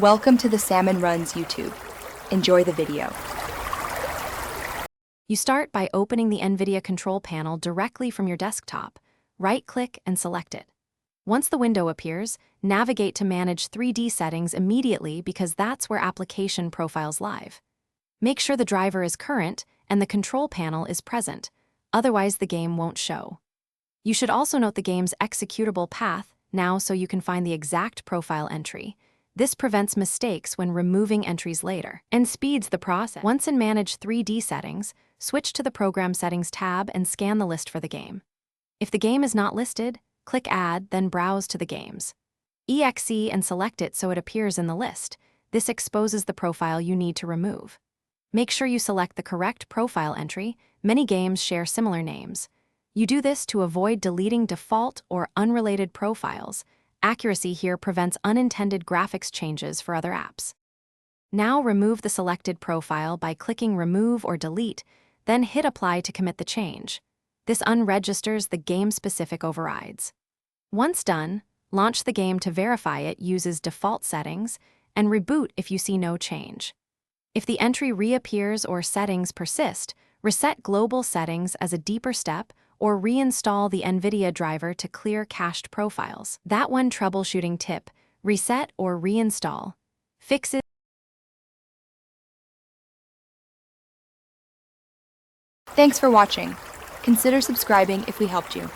Welcome to the Salmon Runs YouTube. Enjoy the video. You start by opening the NVIDIA Control Panel directly from your desktop. Right-click and select it. Once the window appears, navigate to Manage 3D Settings immediately because that's where Application Profiles live. Make sure the driver is current and the control panel is present, otherwise the game won't show. You should also note the game's executable path now so you can find the exact profile entry. This prevents mistakes when removing entries later and speeds the process. Once in Manage 3D Settings, switch to the Program Settings tab and scan the list for the game. If the game is not listed, click Add, then browse to the games. EXE and select it so it appears in the list. This exposes the profile you need to remove. Make sure you select the correct profile entry. Many games share similar names. You do this to avoid deleting default or unrelated profiles. Accuracy here prevents unintended graphics changes for other apps. Now remove the selected profile by clicking Remove or Delete, then hit Apply to commit the change. This unregisters the game-specific overrides. Once done, launch the game to verify it uses default settings and reboot if you see no change. If the entry reappears or settings persist, reset global settings as a deeper step or reinstall the NVIDIA driver to clear cached profiles. That one troubleshooting tip: reset or reinstall. Fixes. Thanks for watching. Consider subscribing if we helped you.